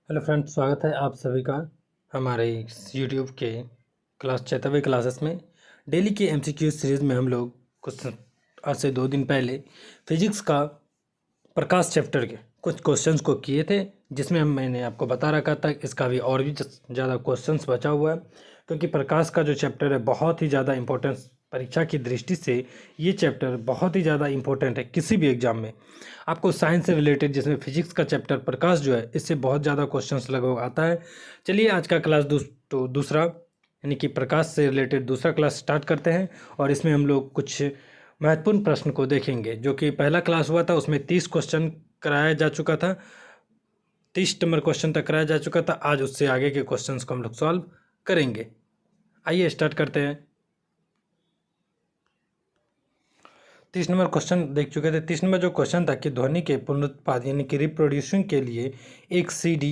Hello friends, स्वागत है आप सभी का हमारे यूट्यूब के क्लास चैतव्य क्लासेस में। डेली के एमसीक्यू सीरीज़ में हम लोग कुछ आज से 2 दिन पहले फिजिक्स का प्रकाश चैप्टर के कुछ क्वेश्चंस को किए थे, जिसमें मैंने आपको बता रखा था कि इसका भी और भी ज़्यादा क्वेश्चंस बचा हुआ है, क्योंकि प्रकाश का जो चैप्टर है बहुत ही ज़्यादा इम्पोर्टेंस परीक्षा की दृष्टि से ये चैप्टर बहुत ही ज़्यादा इम्पोर्टेंट है। किसी भी एग्जाम में आपको साइंस से रिलेटेड, जिसमें फिजिक्स का चैप्टर प्रकाश जो है, इससे बहुत ज़्यादा क्वेश्चंस लगभग आता है। चलिए आज का क्लास दूसरा यानी कि प्रकाश से रिलेटेड दूसरा क्लास स्टार्ट करते हैं, और इसमें हम लोग कुछ महत्वपूर्ण प्रश्न को देखेंगे। जो कि पहला क्लास हुआ था उसमें 30 क्वेश्चन कराया जा चुका था, 30 नंबर क्वेश्चन तक कराया जा चुका था। आज उससे आगे के क्वेश्चंस को हम लोग सॉल्व करेंगे। आइए स्टार्ट करते हैं। 30 नंबर क्वेश्चन देख चुके थे। 30 नंबर जो क्वेश्चन था कि ध्वनि के पुनरुत्पाद यानी कि रिप्रोड्यूसिंग के लिए एक सीडी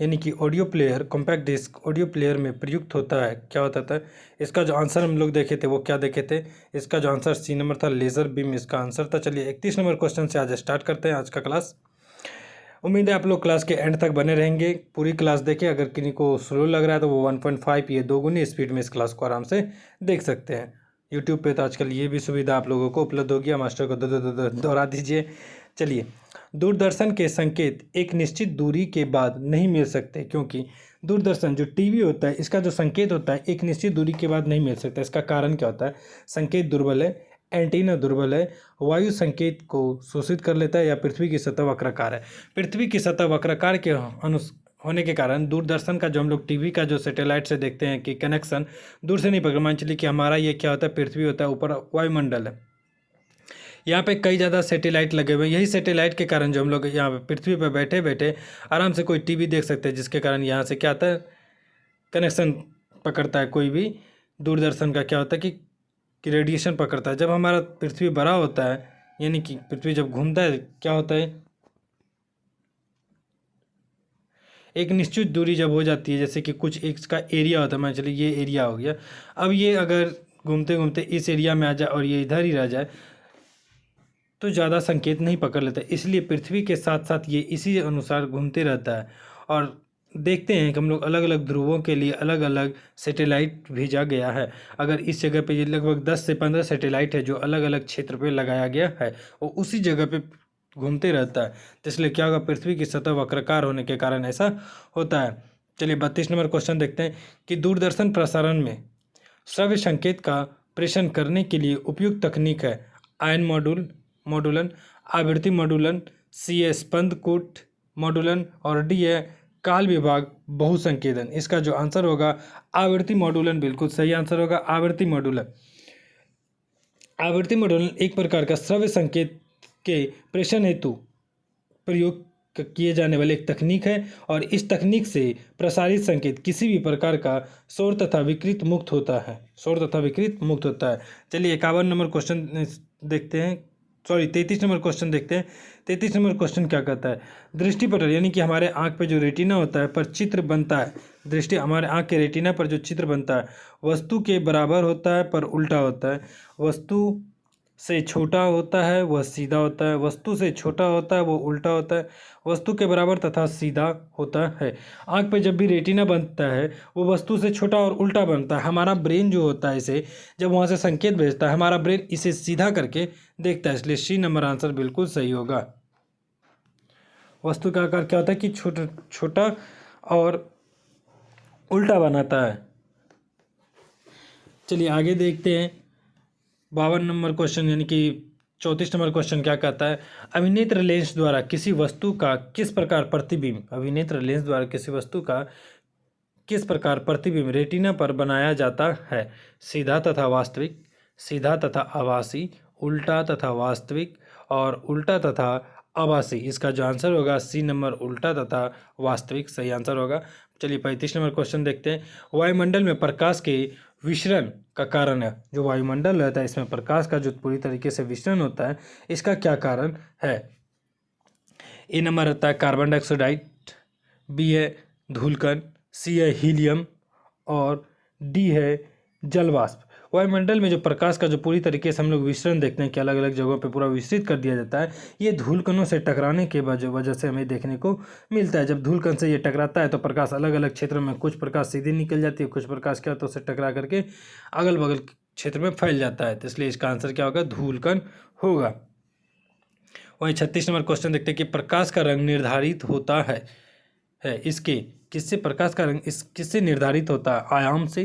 यानी कि audio player, compact disc audio player में प्रयुक्त होता है, क्या होता था? इसका जो आंसर हम लोग देखे थे वो क्या देखे थे? इसका जो आंसर सी नंबर था, लेज़र बीम इसका आंसर था। चलिए 31 नंबर क्वेश्चन से आज स्टार्ट करते हैं आज का क्लास। उम्मीद है आप लोग क्लास के एंड तक बने रहेंगे, पूरी क्लास देखें। अगर किन्हीं को स्लो लग रहा है तो वो 1.5 ये 2 गुनी स्पीड में इस क्लास को आराम से देख सकते हैं। यूट्यूब पे तो आजकल ये भी सुविधा आप लोगों को उपलब्ध हो गया, मास्टर को दोहरा दीजिए। चलिए, दूरदर्शन के संकेत एक निश्चित दूरी के बाद नहीं मिल सकते, क्योंकि दूरदर्शन जो टीवी होता है इसका जो संकेत होता है एक निश्चित दूरी के बाद नहीं मिल सकता। इसका कारण क्या होता है? संकेत दुर्बल है, एंटीना दुर्बल है, वायु संकेत को शोषित कर लेता है, या पृथ्वी की सतह वक्राकार है। पृथ्वी की सतह वक्राकार के होने के कारण दूरदर्शन का जो हम लोग टीवी का जो सैटेलाइट से देखते हैं कि कनेक्शन दूर से नहीं पकड़। मान चलिए कि हमारा ये क्या होता है, पृथ्वी होता है, ऊपर वायुमंडल है, यहाँ पे कई ज़्यादा सैटेलाइट लगे हुए हैं। यही सैटेलाइट के कारण जो हम लोग यहाँ पे पृथ्वी पर बैठे बैठे आराम से कोई टीवी देख सकते हैं, जिसके कारण यहाँ से क्या आता है, कनेक्शन पकड़ता है। कोई भी दूरदर्शन का क्या होता है कि रेडिएशन पकड़ता है। जब हमारा पृथ्वी बड़ा होता है यानी कि पृथ्वी जब घूमता है, क्या होता है, एक निश्चित दूरी जब हो जाती है, जैसे कि कुछ एक का एरिया होता है, मान चलिए ये एरिया हो गया। अब ये अगर घूमते घूमते इस एरिया में आ जाए और ये इधर ही रह जाए तो ज़्यादा संकेत नहीं पकड़ लेता, इसलिए पृथ्वी के साथ साथ ये इसी अनुसार घूमते रहता है। और देखते हैं कि हम लोग अलग अलग ध्रुवों के लिए अलग अलग सैटेलाइट भेजा गया है। अगर इस जगह पे ये लगभग 10 से 15 सैटेलाइट है जो अलग अलग क्षेत्र पे लगाया गया है, वो उसी जगह पे घूमते रहता है। तो इसलिए क्या होगा, पृथ्वी की सतह वक्राकार होने के कारण ऐसा होता है। चलिए 32 नंबर क्वेश्चन देखते हैं कि दूरदर्शन प्रसारण में श्रव्य संकेत का प्रेषण करने के लिए उपयुक्त तकनीक है आयन मॉडुलन, आवृत्ति मॉडुलन, सी है स्पंदकूट मॉडुलन, और डी है काल विभाग बहुसंकेतन। इसका जो आंसर होगा आवृत्ति मॉडुलन, बिल्कुल सही आंसर होगा आवृत्ति मॉडुलन। आवृत्ति मॉडुलन एक प्रकार का श्रव्य संकेत के प्रेषण हेतु प्रयोग किए जाने वाले एक तकनीक है, और इस तकनीक से प्रसारित संकेत किसी भी प्रकार का शोर तथा विकृत मुक्त होता है, शोर तथा विकृत मुक्त होता है। चलिए 51 नंबर क्वेश्चन देखते हैं, 33 नंबर क्वेश्चन देखते हैं। 33 नंबर क्वेश्चन क्या कहता है? दृष्टिपटल यानी कि हमारे आँख पे जो रेटिना होता है पर चित्र बनता है, दृष्टि हमारे आँख के रेटिना पर जो चित्र बनता है वस्तु के बराबर होता है पर उल्टा होता है। वस्तु से छोटा होता है वह सीधा होता है, वस्तु से छोटा होता है वो उल्टा होता है, वस्तु के बराबर तथा सीधा होता है। आँख पे जब भी रेटिना बनता है वो वस्तु से छोटा और उल्टा बनता है। हमारा ब्रेन जो होता है इसे जब वहाँ से संकेत भेजता है, हमारा ब्रेन इसे सीधा करके देखता है, इसलिए सी नंबर आंसर बिल्कुल सही होगा। वस्तु का आकार क्या होता है कि छोटा और उल्टा बनाता है। चलिए आगे देखते हैं 52 नंबर क्वेश्चन यानी कि 34 नंबर क्वेश्चन क्या कहता है? अभिनेत्र लेंस द्वारा किसी वस्तु का किस प्रकार प्रतिबिंब, अभिनेत्र लेंस द्वारा किसी वस्तु का किस प्रकार प्रतिबिंब रेटिना पर बनाया जाता है? सीधा तथा वास्तविक, सीधा तथा आभासी, उल्टा तथा वास्तविक, और उल्टा तथा आभासी। इसका जो आंसर होगा सी नंबर उल्टा तथा वास्तविक सही आंसर होगा। चलिए 35 नंबर क्वेश्चन देखते हैं। वायुमंडल में प्रकाश के विसरण का कारण है, जो वायुमंडल रहता है इसमें प्रकाश का जो पूरी तरीके से विसरण होता है, इसका क्या कारण है? ए नंबर रहता है कार्बन डाइऑक्साइड, बी है धूलकण, सी है हीलियम, और डी है जल वाष्प। वायुमंडल में जो प्रकाश का जो पूरी तरीके से हम लोग विसरण देखते हैं कि अलग अलग जगहों पे पूरा विस्तृत कर दिया जाता है, ये धूल कणों से टकराने के वजह से हमें देखने को मिलता है। जब धूल कण से ये टकराता है तो प्रकाश अलग अलग क्षेत्रों में, कुछ प्रकाश सीधे निकल जाती है, कुछ प्रकाश क्या होता है उससे टकरा करके अगल बगल क्षेत्र में फैल जाता है। तो इसलिए इसका आंसर क्या होगा, धूल कण होगा। वहीं 36 नंबर क्वेश्चन देखते हैं कि प्रकाश का रंग निर्धारित होता है इसके किससे, प्रकाश का रंग इस किससे निर्धारित होता है, आयाम से,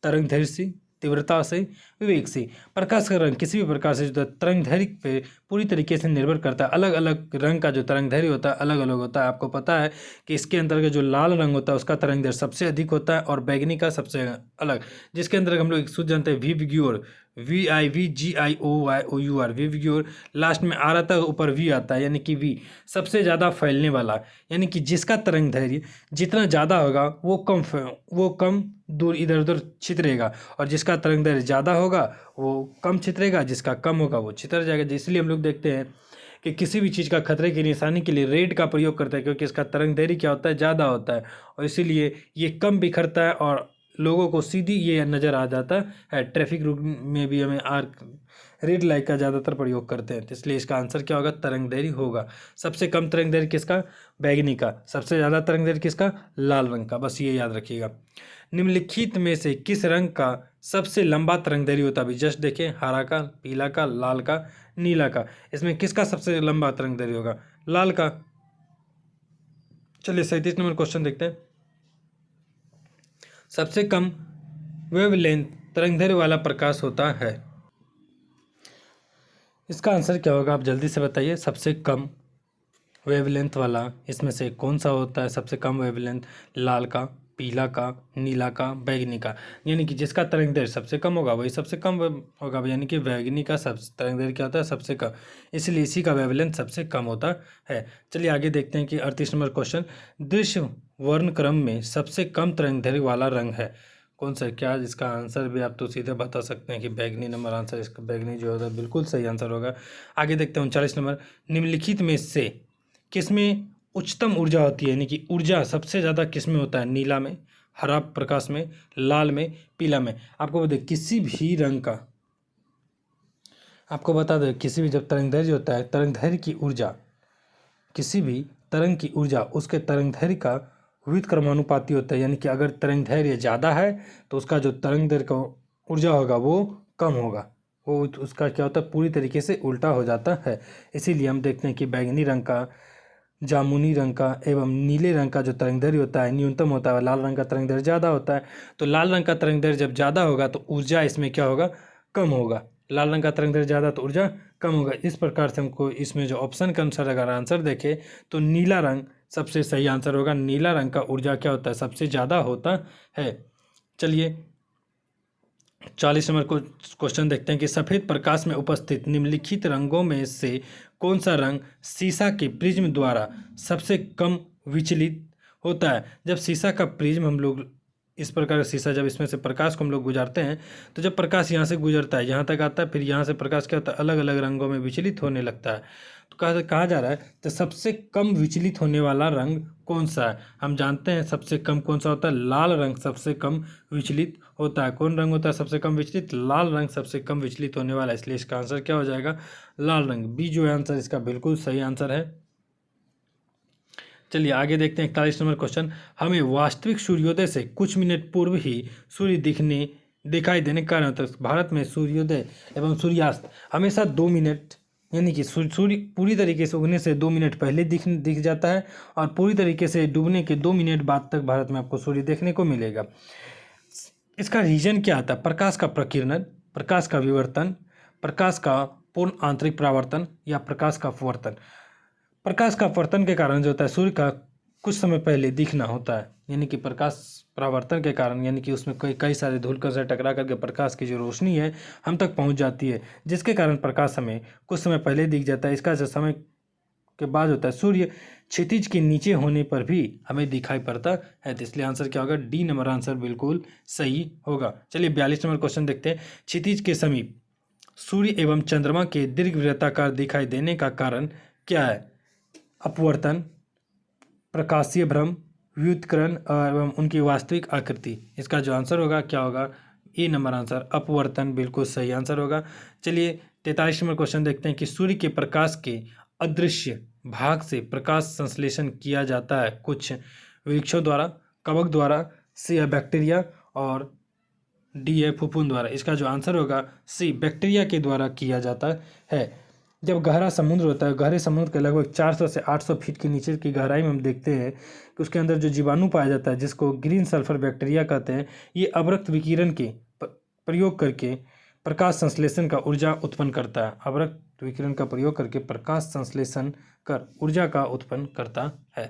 तरंगदैर्घ्य से, तीव्रता से, विवेक से। प्रकाश का रंग किसी भी प्रकार से जो तरंगदैर्घ्य पे पूरी तरीके से निर्भर करता है। अलग अलग रंग का जो तरंगदैर्घ्य होता है अलग अलग होता है। आपको पता है कि इसके अंतर्गत जो लाल रंग होता है उसका तरंगदैर्घ्य सबसे अधिक होता है और बैगनी का सबसे अलग, जिसके अंदर हम लोग एक सूत्र जानते हैं विग्योर, VIVGIOYOUR, विग्योर। लास्ट में आर आता है, ऊपर वी आता है, यानी कि वी सबसे ज़्यादा फैलने वाला, यानी कि जिसका तरंगदैर्घ्य जितना ज़्यादा होगा वो कम दूर इधर उधर छितरेगा, और जिसका तरंगदैर्घ्य ज़्यादा होगा वो कम छितरेगा, जिसका कम होगा वो छितर जाएगा। इसलिए हम लोग देखते हैं कि किसी भी चीज़ का खतरे की निशानी के लिए रेड का प्रयोग करता है, क्योंकि इसका तरंगदैर्घ्य क्या होता है, ज़्यादा होता है, और इसीलिए ये कम बिखरता है और लोगों को सीधी ये नज़र आ जाता है। ट्रैफिक रूल में भी हमें रेड लाइट का ज़्यादातर प्रयोग करते हैं, तो इसलिए इसका आंसर क्या होगा, तरंगदैर्घ्य होगा। सबसे कम तरंगदैर्घ्य किसका, बैगनी का। सबसे ज़्यादा तरंगदैर्घ्य किसका, लाल रंग का। बस ये याद रखिएगा। निम्नलिखित में से किस रंग का सबसे लंबा तरंगदैर्घ्य होता है, अभी जस्ट देखें, हरा का, पीला का, लाल का, नीला का। इसमें किसका सबसे लंबा तरंगदैर्घ्य होगा, लाल का। चलिए 37 नंबर क्वेश्चन देखते हैं। सबसे कम वेवलेंथ तरंगदैर्घ्य वाला प्रकाश होता है, इसका आंसर क्या होगा, आप जल्दी से बताइए। सबसे कम वेवलेंथ वाला इसमें से कौन सा होता है, सबसे कम वेवलेंथ, लाल का, पीला का, नीला का, बैगनी का। यानी कि जिसका तरंगदैर्घ्य सबसे कम होगा वही सबसे कम होगा, यानी कि बैगनी का सब तरंगदैर्घ्य क्या होता है, सबसे कम, इसलिए इसी का वेवलेंथ सबसे कम होता है। चलिए आगे देखते हैं कि 38 नंबर क्वेश्चन, दृश्य वर्णक्रम में सबसे कम तरंगदैर्घ्य वाला रंग है कौन सा। क्या इसका आंसर भी आप तो सीधे बता सकते हैं कि बैगनी नंबर आंसर, इसका बैगनी जो होगा बिल्कुल सही आंसर होगा। आगे देखते हैं 39 नंबर, निम्नलिखित में से किसमें उच्चतम ऊर्जा होती है, यानी कि ऊर्जा सबसे ज़्यादा किसमें होता है, नीला में, हरा प्रकाश में, लाल में, पीला में। आपको बता दें किसी भी रंग का, आपको बता दें किसी भी जब तरंगदैर्घ्य होता है, तरंगदैर्घ्य की ऊर्जा, किसी भी तरंग की ऊर्जा उसके तरंगदैर्घ्य का व्युत्क्रमानुपाती होता है। यानी कि अगर तरंगदैर्घ्य ज़्यादा है तो उसका जो तरंगदैर्घ्य का ऊर्जा होगा वो कम होगा, वो उसका क्या होता है, पूरी तरीके से उल्टा हो जाता है। इसीलिए हम देखते हैं कि बैगनी रंग का, जामुनी रंग का एवं नीले रंग का जो तरंगदैर्घ्य होता है न्यूनतम होता है, लाल रंग का तरंगदैर्घ्य ज़्यादा होता है। तो लाल रंग का तरंगदैर्घ्य जब ज़्यादा होगा तो ऊर्जा इसमें क्या होगा, कम होगा। लाल रंग का तरंगदैर्घ्य ज़्यादा तो ऊर्जा कम होगा। इस प्रकार से हमको इसमें जो ऑप्शन के अनुसार अगर आंसर देखें तो नीला रंग सबसे सही आंसर होगा। नीला रंग का ऊर्जा क्या होता है, सबसे ज़्यादा होता है। चलिए 40 नंबर को क्वेश्चन देखते हैं कि सफ़ेद प्रकाश में उपस्थित निम्नलिखित रंगों में से कौन सा रंग शीशा के प्रिज्म द्वारा सबसे कम विचलित होता है। जब शीशा का प्रिज्म हम लोग इस प्रकार का शीशा, जब इसमें से प्रकाश को हम लोग गुजारते हैं तो जब प्रकाश यहाँ से गुजरता है यहाँ तक आता है, फिर यहाँ से प्रकाश क्या होता है, अलग अलग रंगों में विचलित होने लगता है। तो कहा जा रहा है तो सबसे कम विचलित होने वाला रंग कौन सा है। हम जानते हैं सबसे कम कौन सा होता है, लाल रंग सबसे कम विचलित होता है। कौन रंग होता है सबसे कम विचलित, लाल रंग सबसे कम विचलित होने वाला है, इसलिए इसका आंसर क्या हो जाएगा, लाल रंग। बी जो आंसर इसका बिल्कुल सही आंसर है। चलिए आगे देखते हैं 41 नंबर क्वेश्चन, हमें वास्तविक सूर्योदय से कुछ मिनट पूर्व ही सूर्य दिखाई देने के कारण भारत में सूर्योदय एवं सूर्यास्त हमेशा 2 मिनट, यानी कि सूर्य पूरी तरीके से उगने से 2 मिनट पहले दिख जाता है और पूरी तरीके से डूबने के 2 मिनट बाद तक भारत में आपको सूर्य देखने को मिलेगा। इसका रीजन क्या आता है, प्रकाश का प्रकीर्णन, प्रकाश का विवर्तन, प्रकाश का पूर्ण आंतरिक परावर्तन या प्रकाश का अपवर्तन। प्रकाश का अपवर्तन के कारण जो होता है सूर्य का कुछ समय पहले दिखना होता है, यानी कि प्रकाश परावर्तन के कारण, यानी कि उसमें कई सारे धूलकण से टकरा करके प्रकाश की जो रोशनी है हम तक पहुंच जाती है, जिसके कारण प्रकाश हमें कुछ समय पहले दिख जाता है। इसका जो समय के बाद होता है सूर्य क्षितिज के नीचे होने पर भी हमें दिखाई पड़ता है। तो इसलिए आंसर क्या होगा, डी नंबर आंसर बिल्कुल सही होगा। चलिए 42 नंबर क्वेश्चन देखते हैं, क्षितिज के समीप सूर्य एवं चंद्रमा के दीर्घवृत्ताकार दिखाई देने का कारण क्या है। अपवर्तन, प्रकाशीय भ्रम, व्युत्करण एवं उनकी वास्तविक आकृति। इसका जो आंसर होगा क्या होगा, ए नंबर आंसर अपवर्तन बिल्कुल सही आंसर होगा। चलिए 43 नंबर क्वेश्चन देखते हैं कि सूर्य के प्रकाश के अदृश्य भाग से प्रकाश संश्लेषण किया जाता है, कुछ वृक्षों द्वारा, कवक द्वारा, सी है बैक्टीरिया और डी है फफूंद द्वारा। इसका जो आंसर होगा सी बैक्टीरिया के द्वारा किया जाता है। जब गहरा समुद्र होता है, गहरे समुद्र के लगभग 400 से 800 फीट के नीचे की गहराई में हम देखते हैं कि उसके अंदर जो जीवाणु पाया जाता है जिसको ग्रीन सल्फर बैक्टीरिया कहते हैं, ये अवरक्त विकिरण के प्रयोग करके प्रकाश संश्लेषण का ऊर्जा उत्पन्न करता है। अवरक्त विकिरण का प्रयोग करके प्रकाश संश्लेषण कर ऊर्जा का उत्पन्न करता है।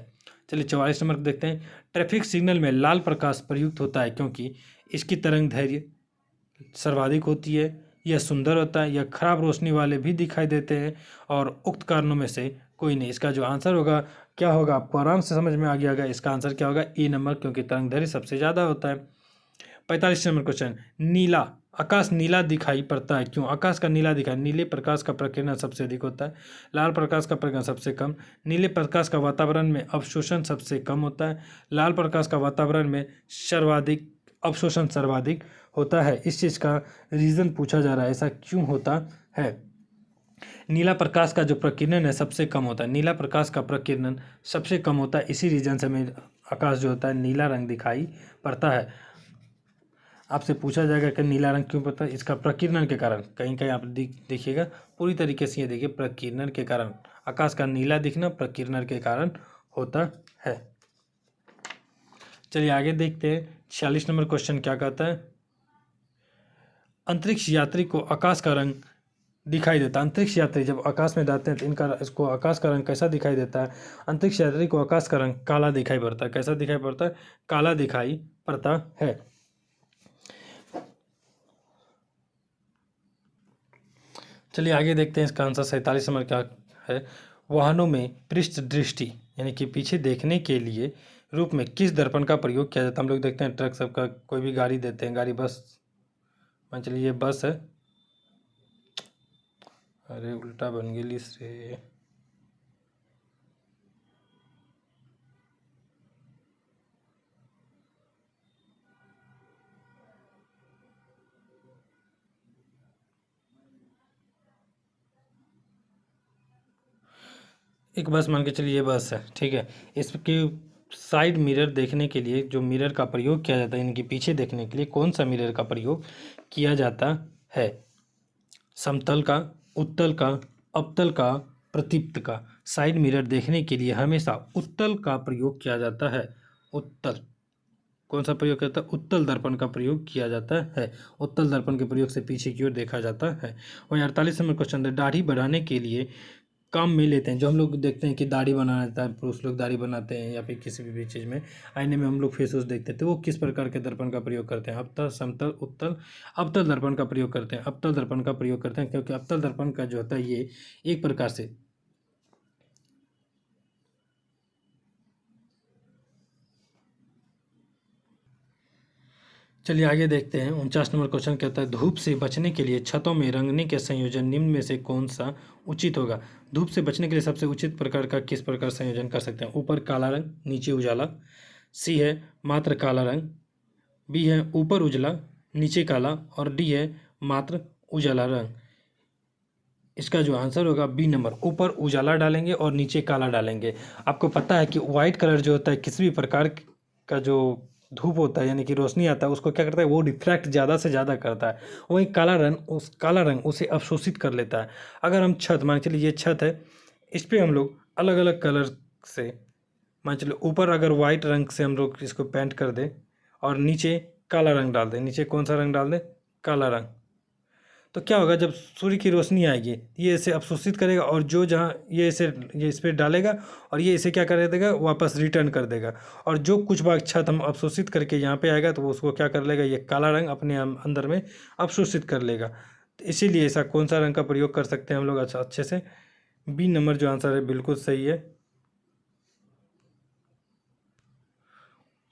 चलिए 44 नंबर देखते हैं। ट्रैफिक सिग्नल में लाल प्रकाश प्रयुक्त होता है क्योंकि इसकी तरंग दैर्घ्य सर्वाधिक होती है, यह सुंदर होता है, यह खराब रोशनी वाले भी दिखाई देते हैं और उक्त कारणों में से कोई नहीं। इसका जो आंसर होगा क्या होगा, आपको आराम से समझ में आ गया होगा। इसका आंसर क्या होगा, ए नंबर, क्योंकि तरंग दैर्घ्य सबसे ज़्यादा होता है। 45 नंबर क्वेश्चन, नीला आकाश नीला दिखाई पड़ता है क्यों? आकाश का नीला दिखाई, नीले प्रकाश का प्रकीर्णन सबसे अधिक होता है, लाल प्रकाश का प्रकीर्णन सबसे कम, नीले प्रकाश का वातावरण में अवशोषण सबसे कम होता है, लाल प्रकाश का वातावरण में सर्वाधिक अवशोषण सर्वाधिक होता है। इस चीज़ का रीज़न पूछा जा रहा है, ऐसा क्यों होता है? नीला प्रकाश का जो प्रकीर्णन है सबसे कम होता है, नीला प्रकाश का प्रकीर्णन सबसे कम होता है, इसी रीजन से हमें आकाश जो होता है नीला रंग दिखाई पड़ता है। आपसे पूछा जाएगा कि नीला रंग क्यों पड़ता है, इसका प्रकीर्णन के कारण, कहीं कहीं आप देखिएगा पूरी तरीके से ये देखिए, प्रकीर्णन के कारण आकाश का नीला दिखना प्रकीर्णन के कारण होता है। चलिए आगे देखते हैं 46 नंबर क्वेश्चन क्या कहता है। अंतरिक्ष यात्री को आकाश का रंग दिखाई देता है। अंतरिक्ष यात्री जब आकाश में जाते हैं तो इसको आकाश का रंग कैसा दिखाई देता है? अंतरिक्ष यात्री को आकाश का रंग काला दिखाई पड़ता है। कैसा दिखाई पड़ता है? काला दिखाई पड़ता है। चलिए आगे देखते हैं इसका आंसर 47 नंबर क्या है। वाहनों में पृष्ठ दृष्टि यानी कि पीछे देखने के लिए रूप में किस दर्पण का प्रयोग किया जाता है? हम लोग देखते हैं ट्रक सबका, कोई भी गाड़ी देते हैं, गाड़ी बस, मान चलिए ये बस है, अरे उल्टा बन गेली से, एक बस मान के चलिए ये बस है, ठीक है। इसके साइड मिरर देखने के लिए जो मिरर का प्रयोग किया जाता है, इनके पीछे देखने के लिए कौन सा मिरर का प्रयोग किया जाता है? समतल का, उत्तल का, अवतल का, प्रदीप्त का। साइड मिरर देखने के लिए हमेशा उत्तल का प्रयोग किया जाता है। उत्तल, कौन सा प्रयोग करता है? उत्तल दर्पण का प्रयोग किया जाता है। उत्तल दर्पण के प्रयोग से पीछे की ओर देखा जाता है। वहीं 48 नंबर क्वेश्चन है, दाढ़ी बढ़ाने के लिए काम में लेते हैं, जो हम लोग देखते हैं कि दाढ़ी बनाना रहता है, पुरुष लोग दाढ़ी बनाते हैं या फिर किसी भी चीज़ में आईने में हम लोग फेस वॉश देखते हैं, तो वो किस प्रकार के दर्पण का प्रयोग करते हैं? अवतल, समतल, उत्तल, अवतल दर्पण का प्रयोग करते हैं। अवतल दर्पण का प्रयोग करते हैं क्योंकि अवतल दर्पण का जो होता है ये एक प्रकार से चलिए आगे देखते हैं 49 नंबर क्वेश्चन कहता है, धूप से बचने के लिए छतों में रंगने के संयोजन निम्न में से कौन सा उचित होगा? धूप से बचने के लिए सबसे उचित प्रकार का किस प्रकार संयोजन कर सकते हैं? ऊपर काला रंग, नीचे उजाला, सी है मात्र काला रंग, बी है ऊपर उजला नीचे काला और डी है मात्र उजाला रंग। इसका जो आंसर होगा बी नंबर, ऊपर उजाला डालेंगे और नीचे काला डालेंगे। आपको पता है कि वाइट कलर जो होता है किसी भी प्रकार का जो धूप होता है यानी कि रोशनी आता है उसको क्या करता है, वो रिफ्रैक्ट ज़्यादा से ज़्यादा करता है। वहीं काला रंग उसे अवशोषित कर लेता है। अगर हम छत, मान चलिए ये छत है, इस पर हम लोग अलग अलग कलर से, मान चलिए ऊपर अगर वाइट रंग से हम लोग इसको पेंट कर दें और नीचे काला रंग डाल दें, नीचे कौन सा रंग डाल दें? काला रंग, तो क्या होगा, जब सूर्य की रोशनी आएगी ये इसे अवशोषित करेगा और जो जहाँ ये इस पर डालेगा और ये इसे क्या कर देगा, वापस रिटर्न कर देगा। और जो कुछ भाग छत हम अवशोषित करके यहाँ पे आएगा तो वो उसको क्या कर लेगा, ये काला रंग अपने अंदर में अवशोषित कर लेगा। तो इसीलिए ऐसा कौन सा रंग का प्रयोग कर सकते हैं हम लोग अच्छे से? बी नंबर जो आंसर है बिल्कुल सही है,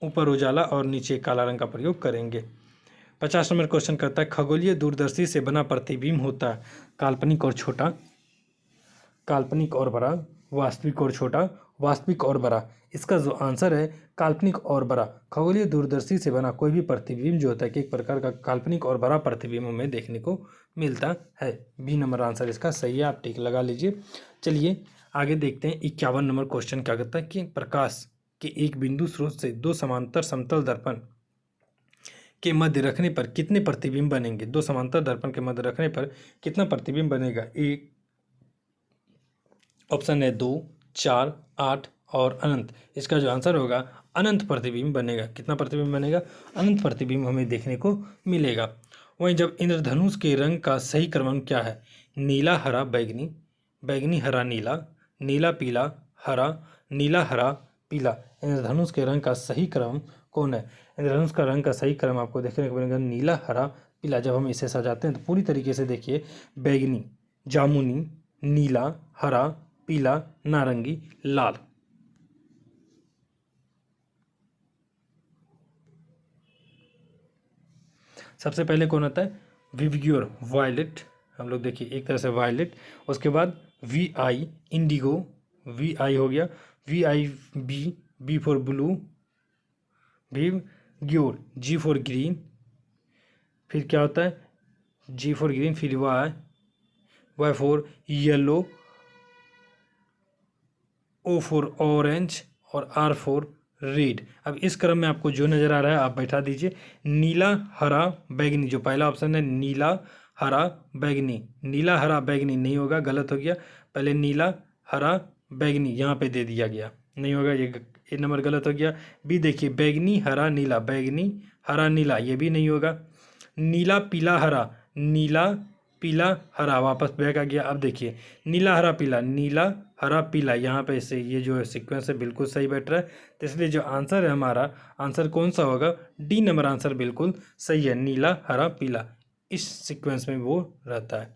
ऊपर उजाला और नीचे काला रंग का प्रयोग करेंगे। 50 नंबर क्वेश्चन करता है, खगोलीय दूरदर्शी से बना प्रतिबिंब होता है काल्पनिक और छोटा, काल्पनिक और बड़ा, वास्तविक और छोटा वास्तविक और बड़ा। इसका जो आंसर है काल्पनिक और बड़ा। खगोलीय दूरदर्शी से बना कोई भी प्रतिबिंब जो होता है कि एक प्रकार का काल्पनिक और बड़ा प्रतिबिंब हमें देखने को मिलता है। बी नंबर आंसर इसका सही है, आप टिक लगा लीजिए। चलिए आगे देखते हैं 51 नंबर क्वेश्चन क्या कहता है कि प्रकाश के एक बिंदु स्रोत से दो समांतर समतल दर्पण के मध्य रखने पर कितने प्रतिबिंब बनेंगे। दो समांतर दर्पण के मध्य रखने पर कितना प्रतिबिंब बनेगा। एक ऑप्शन है 2, 4, 8 और अनंत। इसका जो आंसर होगा अनंत प्रतिबिंब बनेगा। कितना प्रतिबिंब बनेगा, अनंत प्रतिबिंब हमें देखने को मिलेगा। वहीं जब इंद्रधनुष के रंग का सही क्रम क्या है, नीला हरा बैगनी, बैगनी हरा नीला, नीला पीला हरा, नीला हरा पीला। इंद्रधनुष के रंग का सही क्रम कौन है। इंद्रधनुष का रंग का सही क्रम आपको देखने को मिलेगा नीला हरा पीला। जब हम इसे सजाते हैं तो पूरी तरीके से देखिए, बैगनी, जामुनी, नीला, हरा, पीला, नारंगी, लाल। सबसे पहले कौन आता है, विविग्योर वायलेट। हम लोग देखिए एक तरह से वायलेट, उसके बाद V I indigo, V I हो गया, V I B, B for blue, विविग्योर, जी फॉर ग्रीन, फिर क्या होता है जी फॉर ग्रीन, फिर Y, Y for yellow, O for orange और आर फॉर रेड। अब इस क्रम में आपको जो नज़र आ रहा है आप बैठा दीजिए। नीला हरा बैगनी, जो पहला ऑप्शन है नीला हरा बैगनी, नीला हरा बैगनी नहीं होगा, गलत हो गया। पहले नीला हरा बैगनी यहाँ पे दे दिया गया, नहीं होगा, ये नंबर गलत हो गया। बी देखिए, बैगनी हरा नीला, बैगनी हरा नीला, ये भी नहीं होगा। नीला पीला हरा, नीला पीला हरा, वापस बैक आ गया। अब देखिए नीला हरा पीला, नीला हरा पीला, यहाँ पे से ये जो सीक्वेंस है बिल्कुल सही बैठ रहा है। तो इसलिए जो आंसर है हमारा, आंसर कौन सा होगा, डी नंबर आंसर बिल्कुल सही है, नीला हरा पीला, इस सीक्वेंस में वो रहता है।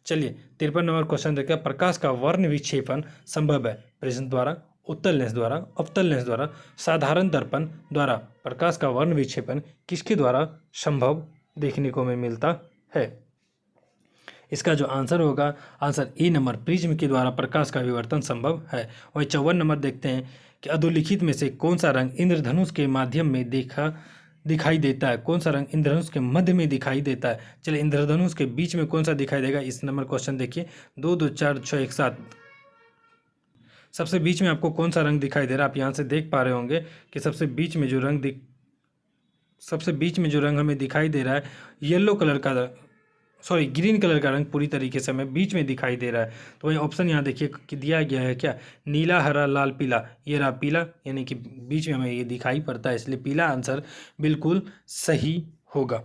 चलिए 53 नंबर क्वेश्चन देखते हैं। प्रकाश का वर्ण विक्षेपण संभव है प्रिज्म द्वारा, उत्तल लेंस द्वारा, अवतल लेंस द्वारा, साधारण दर्पण द्वारा। प्रकाश का वर्ण विक्षेपण किसके द्वारा संभव देखने को हमें मिलता है। इसका जो आंसर होगा, आंसर ए नंबर, प्रिज्म के द्वारा प्रकाश का विवर्तन संभव है। वही 54 नंबर देखते हैं कि अधोलिखित में से कौन सा रंग इंद्रधनुष के माध्यम में दिखाई देता है। कौन सा रंग इंद्रधनुष के मध्य में दिखाई देता है। चलिए इंद्रधनुष के बीच में कौन सा दिखाई देगा, इस नंबर क्वेश्चन देखिए, 2, 2, 4, 6, 1, 7। सबसे बीच में आपको कौन सा रंग दिखाई दे रहा है, आप यहाँ से देख पा रहे होंगे कि सबसे बीच में जो रंग हमें दिखाई दे रहा है, येलो कलर का, सॉरी ग्रीन कलर का रंग पूरी तरीके से हमें बीच में दिखाई दे रहा है। तो वही ऑप्शन यहाँ देखिए कि दिया गया है क्या, नीला हरा लाल पीला, ये रहा पीला, यानी कि बीच में हमें ये दिखाई पड़ता है, इसलिए पीला आंसर बिल्कुल सही होगा।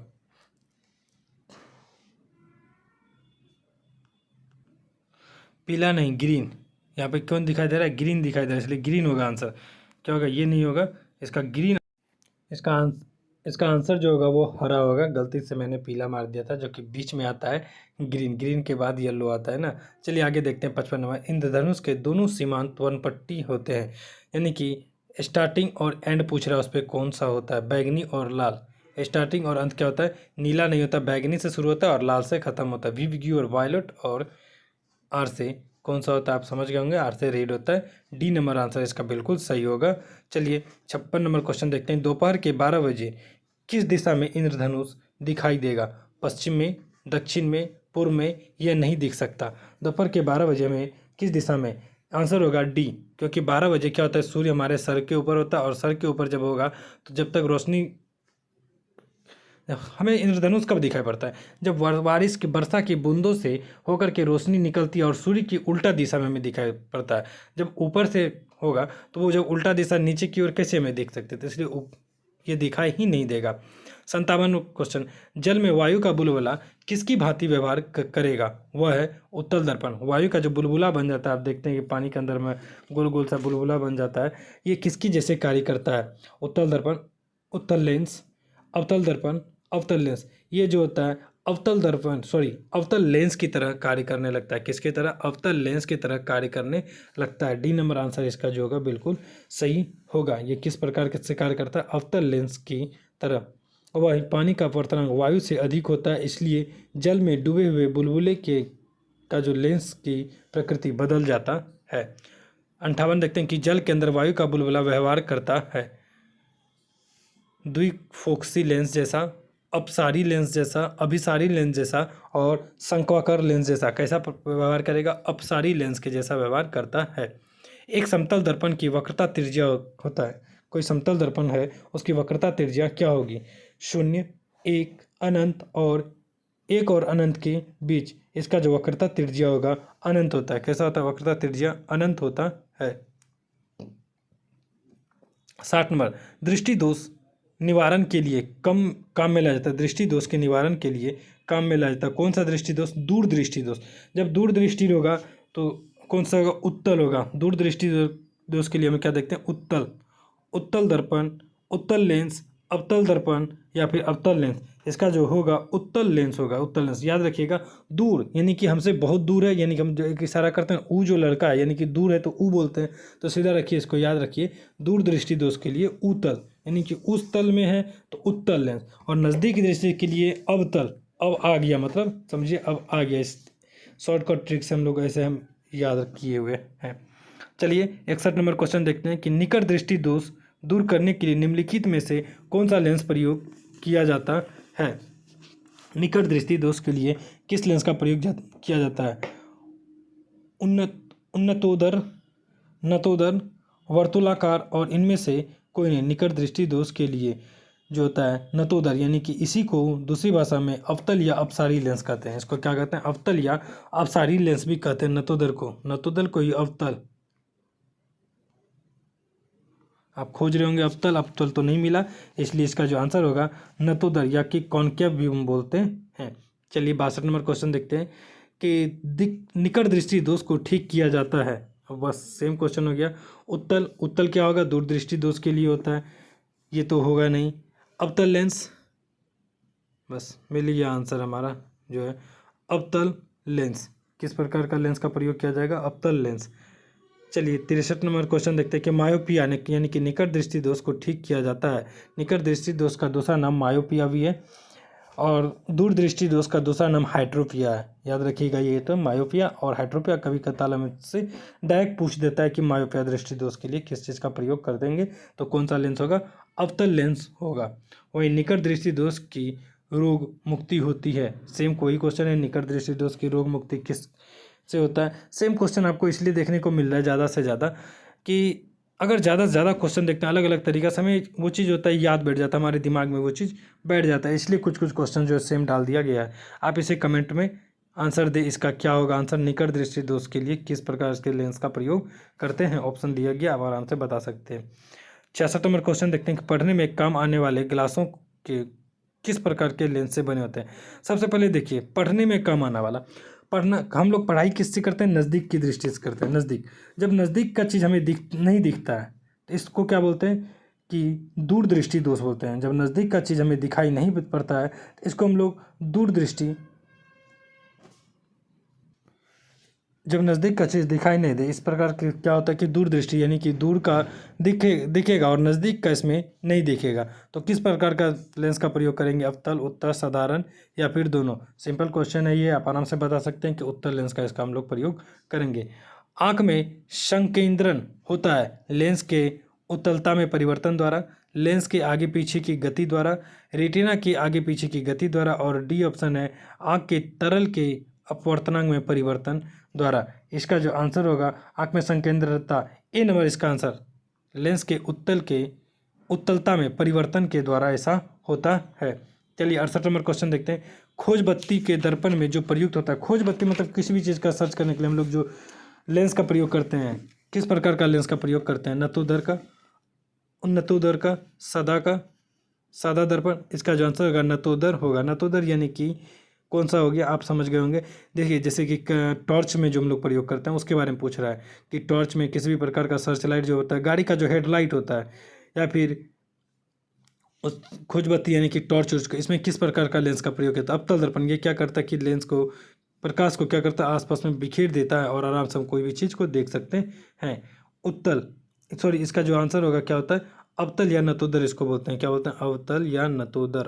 पीला नहीं, ग्रीन, यहाँ पे कौन दिखाई दे रहा है, ग्रीन दिखाई दे रहा है, इसलिए ग्रीन होगा आंसर। क्या होगा, ये नहीं होगा, इसका ग्रीन, इसका आंसर जो होगा वो हरा होगा। गलती से मैंने पीला मार दिया था, जो कि बीच में आता है ग्रीन, ग्रीन के बाद येलो आता है ना। चलिए आगे देखते हैं 55 नंबर। इंद्रधनुष के दोनों सीमांत वनपट्टी होते हैं, यानी कि स्टार्टिंग और एंड पूछ रहा है, उस पर कौन सा होता है, बैगनी और लाल। स्टार्टिंग और अंत क्या होता है, नीला नहीं होता, बैगनी से शुरू होता है और लाल से खत्म होता है। विविग्यू और वायलेट और आर से कौन सा होता है, आप समझ गए होंगे, आर से रेड होता है। डी नंबर आंसर इसका बिल्कुल सही होगा। चलिए 56 नंबर क्वेश्चन देखते हैं। दोपहर के 12 बजे किस दिशा में इंद्रधनुष दिखाई देगा, पश्चिम में, दक्षिण में, पूर्व में, यह नहीं दिख सकता। दोपहर के 12 बजे में किस दिशा में, आंसर होगा डी, क्योंकि 12 बजे क्या होता है, सूर्य हमारे सर के ऊपर होता है और सर के ऊपर जब होगा तो जब तक रोशनी, हमें इंद्रधनुष कब दिखाई पड़ता है, जब बारिश की वर्षा की बूंदों से होकर के रोशनी निकलती है और सूर्य की उल्टा दिशा में हमें दिखाई पड़ता है। जब ऊपर से होगा तो वो जब उल्टा दिशा नीचे की ओर कैसे हमें देख सकते थे, इसलिए ये दिखाई ही नहीं देगा। 57 क्वेश्चन। जल में वायु का बुलबुला किसकी भांति व्यवहार करेगा, वह है उत्तल दर्पण। वायु का जो बुलबुला बन जाता है, आप देखते हैं कि पानी के अंदर में गोल गोल सा बुलबुला बन जाता है, ये किसकी जैसे कार्य करता है, उत्तल दर्पण, उत्तल लेंस, अवतल दर्पण, अवतल लेंस। ये जो होता है अवतल दर्पण, सॉरी अवतल लेंस की तरह कार्य करने लगता है। किसकी तरह, अवतल लेंस की तरह कार्य करने लगता है। डी नंबर आंसर इसका जो होगा बिल्कुल सही होगा। ये किस प्रकार से कार्य करता है, अवतल लेंस की तरह। वही पानी का अपवर्तनांक वायु से अधिक होता है, इसलिए जल में डूबे हुए बुलबुले का जो लेंस की प्रकृति बदल जाता है। 58 देखते हैं कि जल के अंदर वायु का बुलबुला व्यवहार करता है द्विफोक्सी लेंस जैसा, अपसारी लेंस जैसा, अभिसारी लेंस जैसा और शंक्वाकार लेंस जैसा। कैसा व्यवहार करेगा? अपसारी लेंस के जैसा व्यवहार करता है। एक समतल दर्पण की वक्रता त्रिज्या होता है। कोई समतल दर्पण है, उसकी वक्रता त्रिज्या क्या होगी? 0, 1, अनंत और 1 और अनंत के बीच इसका जो वक्रता त्रिज्या होगा अनंत होता है। कैसा होता है? वक्रता त्रिज्या अनंत होता है। 60 नंबर, दृष्टि दोष निवारण के लिए काम में लाया जाता है। दृष्टि दोष के निवारण के लिए काम में लाया जाता है। कौन सा दृष्टि दोष? दूर दृष्टि दोष। जब दूर दृष्टि होगा तो कौन सा होगा? उत्तल होगा। दूर दृष्टि दोष के लिए हम क्या देखते हैं? उत्तल दर्पण, उत्तल लेंस, अवतल दर्पण या फिर अवतल लेंस। इसका जो होगा उत्तल लेंस होगा। उत्तल लेंस याद रखिएगा। दूर यानी कि हमसे बहुत दूर है, यानी कि हम जो एक इशारा करते हैं ऊ जो लड़का है यानी कि दूर है तो ऊ बोलते हैं, तो सीधा रखिए, इसको याद रखिए। दूर दृष्टि दोष के लिए उत्तल यानी कि उस तल में है तो उत्तल लेंस, और नज़दीक दृष्टि के लिए अवतल। अब आ गया, मतलब समझिए अब आ गया। इस शॉर्टकट ट्रिक से हम लोग ऐसे हम याद किए हुए हैं। चलिए 61 नंबर क्वेश्चन देखते हैं कि निकट दृष्टि दोष दूर करने के लिए निम्नलिखित में से कौन सा लेंस प्रयोग किया जाता है? निकट दृष्टि दोष के लिए किस लेंस का प्रयोग किया जाता है? उन्नतोदर, नतोदर, वर्तुलाकार और इनमें से कोई नहीं। निकट दृष्टि दोष के लिए जो होता है नतोदर, यानी कि इसी को दूसरी भाषा में अवतल या अपसारी लेंस कहते हैं। इसको क्या कहते हैं? अवतल या अपसारी लेंस भी कहते हैं नतोदर को। नतोदर को ही अवतल, आप खोज रहे होंगे अवतल, अवतल तो नहीं मिला, इसलिए इसका जो आंसर होगा नतोदर या कि कॉन्केव व्यू हम बोलते हैं। चलिए 62 नंबर क्वेश्चन देखते हैं कि निकट दृष्टि दोष को ठीक किया जाता है। अब बस सेम क्वेश्चन हो गया। उत्तल क्या होगा? दूर दृष्टि दोष के लिए होता है, ये तो होगा नहीं। अवतल लेंस, बस मिल गया आंसर हमारा जो है अवतल लेंस। किस प्रकार का लेंस का प्रयोग किया जाएगा? अवतल लेंस। चलिए 63 नंबर क्वेश्चन देखते हैं कि मायोपिया यानी कि निकट दृष्टि दोष को ठीक किया जाता है। निकट दृष्टि दोष का दूसरा नाम मायोपिया भी है और दूर दृष्टि दोष का दूसरा नाम हाइड्रोपिया है। याद रखिएगा, ये तो मायोपिया और हाइड्रोपिया कभी कताला में से डायरेक्ट पूछ देता है कि मायोपिया दृष्टि दोष के लिए किस चीज़ का प्रयोग कर देंगे, तो कौन सा लेंस होगा? अवतल लेंस होगा। वही निकट दृष्टि दोष की रोग मुक्ति होती है। सेम कोई क्वेश्चन है, निकट दृष्टि दोष की रोग मुक्ति किस से होता है? सेम क्वेश्चन आपको इसलिए देखने को मिल रहा है ज़्यादा से ज़्यादा कि अगर ज़्यादा से ज़्यादा क्वेश्चन देखते हैं अलग अलग तरीका से, हमें वो चीज़ होता है याद बैठ जाता है, हमारे दिमाग में वो चीज़ बैठ जाता है, इसलिए कुछ कुछ क्वेश्चन जो है सेम डाल दिया गया है। आप इसे कमेंट में आंसर दे, इसका क्या होगा आंसर? निकट दृष्टि दोष के लिए किस प्रकार के लेंस का प्रयोग करते हैं? ऑप्शन दिया गया, आप आराम से बता सकते हैं। 66 नंबर क्वेश्चन देखते हैं कि पढ़ने में काम आने वाले गिलासों के किस प्रकार के लेंस से बने होते हैं? सबसे पहले देखिए, पढ़ने में काम आने वाला, पढ़ना हम लोग पढ़ाई किससे करते हैं? नज़दीक की दृष्टि से करते हैं। नज़दीक, जब नज़दीक का चीज़ हमें नहीं दिखता है तो इसको क्या बोलते हैं? कि दूर दृष्टि दोष बोलते हैं। जब नज़दीक का चीज़ हमें दिखाई नहीं पड़ता है तो इसको हम लोग दूर दृष्टि, जब नज़दीक का चीज़ दिखाई नहीं दे, इस प्रकार के क्या होता है कि दूर दृष्टि, यानी कि दूर का दिखेगा और नज़दीक का इसमें नहीं दिखेगा। तो किस प्रकार का लेंस का प्रयोग करेंगे? अवतल, उत्तल, साधारण या फिर दोनों? सिंपल क्वेश्चन है ये, आप आराम से बता सकते हैं कि उत्तल लेंस का इसका हम लोग प्रयोग करेंगे। आँख में संकेंद्रण होता है लेंस के उत्तलता में परिवर्तन द्वारा, लेंस के आगे पीछे की गति द्वारा, रेटिना के आगे पीछे की गति द्वारा, और डी ऑप्शन है आँख के तरल के अपवर्तनांक में परिवर्तन द्वारा। इसका जो आंसर होगा आँख में संकेंद्रता, ए नंबर इसका आंसर, लेंस के उत्तलता में परिवर्तन के द्वारा ऐसा होता है। चलिए 68 नंबर क्वेश्चन देखते हैं। खोज बत्ती के दर्पण में जो प्रयुक्त होता है, खोज बत्ती मतलब किसी भी चीज़ का सर्च करने के लिए हम लोग जो लेंस का प्रयोग करते हैं, किस प्रकार का लेंस का प्रयोग करते हैं? नतोदर का, उन्नतोदर का, सादा दर्पण। इसका जो आंसर होगा नतोदर होगा। नतोदर यानी कि कौन सा हो गया, आप समझ गए होंगे। देखिए जैसे कि टॉर्च में जो हम लोग प्रयोग करते हैं उसके बारे में पूछ रहा है कि टॉर्च में किसी भी प्रकार का सर्च लाइट जो होता है, गाड़ी का जो हेडलाइट होता है, या फिर उस खोज बत्ती यानी कि टॉर्च, इसमें किस प्रकार का लेंस का प्रयोग होता है? अवतल दर्पण। ये क्या करता है कि लेंस को, प्रकाश को क्या करता है? आसपास में बिखेर देता है और आराम से हम कोई भी चीज़ को देख सकते हैं। इसका जो आंसर होगा क्या होता है? अवतल या नतोदर इसको बोलते हैं। क्या बोलते हैं? अवतल या नतोदर,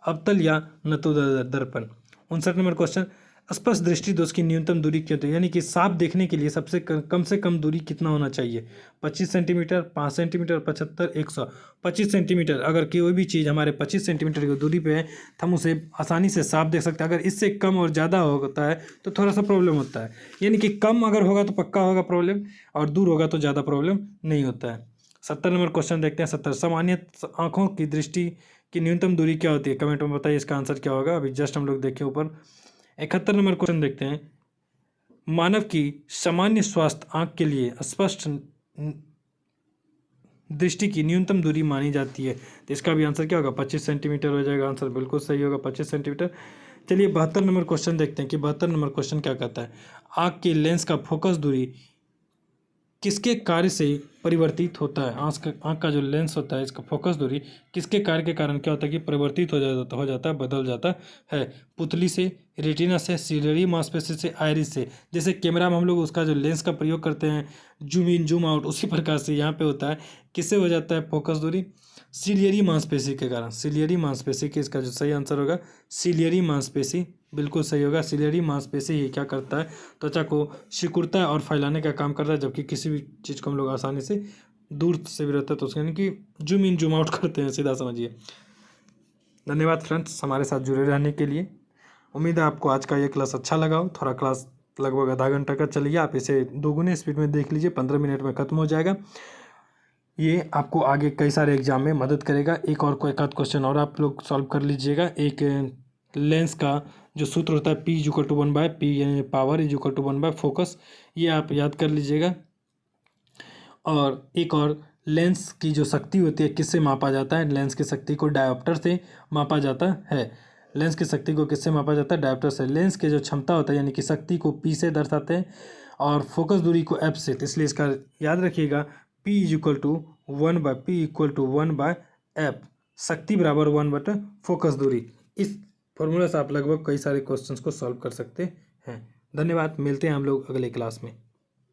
अवतल या नतोदर दर्पण। 59 नंबर क्वेश्चन, स्पष्ट दृष्टि दोष की न्यूनतम दूरी क्या होती है, यानी कि साफ देखने के लिए सबसे कम से कम दूरी कितना होना चाहिए? 25 सेंटीमीटर, 5 सेंटीमीटर, 75, 100। 25 सेंटीमीटर, अगर कोई भी चीज़ हमारे 25 सेंटीमीटर की दूरी पे है तो हम उसे आसानी से साफ देख सकते हैं। अगर इससे कम और ज़्यादा होता है तो थोड़ा सा प्रॉब्लम होता है, यानी कि कम अगर होगा तो पक्का होगा प्रॉब्लम, और दूर होगा तो ज़्यादा प्रॉब्लम नहीं होता है। 70 नंबर क्वेश्चन देखते हैं। 70, सामान्य आँखों की दृष्टि की न्यूनतम दूरी क्या होती है? कमेंट में बताइए इसका आंसर क्या होगा। अभी जस्ट हम लोग देखें ऊपर। 71 नंबर क्वेश्चन देखते हैं। मानव की सामान्य स्वास्थ्य आंख के लिए स्पष्ट दृष्टि की न्यूनतम दूरी मानी जाती है, तो इसका भी आंसर क्या होगा? 25 सेंटीमीटर हो जाएगा। आंसर बिल्कुल सही होगा, 25 सेंटीमीटर। चलिए 72 नंबर क्वेश्चन देखते हैं कि 72 नंबर क्वेश्चन क्या कहता है। आंख के लेंस का फोकस दूरी किसके कार्य से परिवर्तित होता है? आँख का जो लेंस होता है इसका फोकस दूरी किसके कार्य के कारण क्या होता है कि परिवर्तित हो जाता है, बदल जाता है? पुतली से, रेटिना से, सीलियरी मांसपेशी से, आइरिस से। जैसे कैमरा में हम लोग उसका जो लेंस का प्रयोग करते हैं, जूम इन जूम आउट, उसी प्रकार से यहाँ पे होता है। किससे हो जाता है फोकस दूरी? सीलियरी मांसपेशी के कारण। सीलियरी मांसपेशी के, इसका जो सही आंसर होगा सीलियरी मांसपेशी, बिल्कुल सही होगा। सीलियरी मांसपेशी ही क्या करता है? त्वचा को सिकुड़ता है और फैलाने का काम करता है, जबकि किसी भी चीज़ को हम लोग आसानी से दूर से भी रहता है तो उसके यानी कि जूम इन जूम आउट करते हैं, सीधा समझिए। धन्यवाद फ्रेंड्स हमारे साथ जुड़े रहने के लिए। उम्मीद है आपको आज का ये क्लास अच्छा लगा हो। थोड़ा क्लास लगभग आधा घंटा का चलिए, आप इसे दोगुने स्पीड में देख लीजिए, 15 मिनट में ख़त्म हो जाएगा। ये आपको आगे कई सारे एग्जाम में मदद करेगा। एक आध क्वेश्चन और आप लोग सॉल्व कर लीजिएगा। एक लेंस का जो सूत्र होता है P=1/P, यानी पावर =1/, फोकस, ये आप याद कर लीजिएगा। और एक और, लेंस की जो शक्ति होती है किससे मापा जाता है? लेंस की शक्ति को डायोप्टर से मापा जाता है। लेंस की शक्ति को किससे मापा जाता है? डायोप्टर से। लेंस की जो क्षमता होता है यानी कि शक्ति को P से दर्शाते हैं और फोकस दूरी को F से। तो इसलिए इसका याद रखिएगा P=1/F, शक्ति बराबर 1/फोकस दूरी। इस फॉर्मूला से आप लगभग कई सारे क्वेश्चंस को सॉल्व कर सकते हैं। धन्यवाद, मिलते हैं हम लोग अगले क्लास में।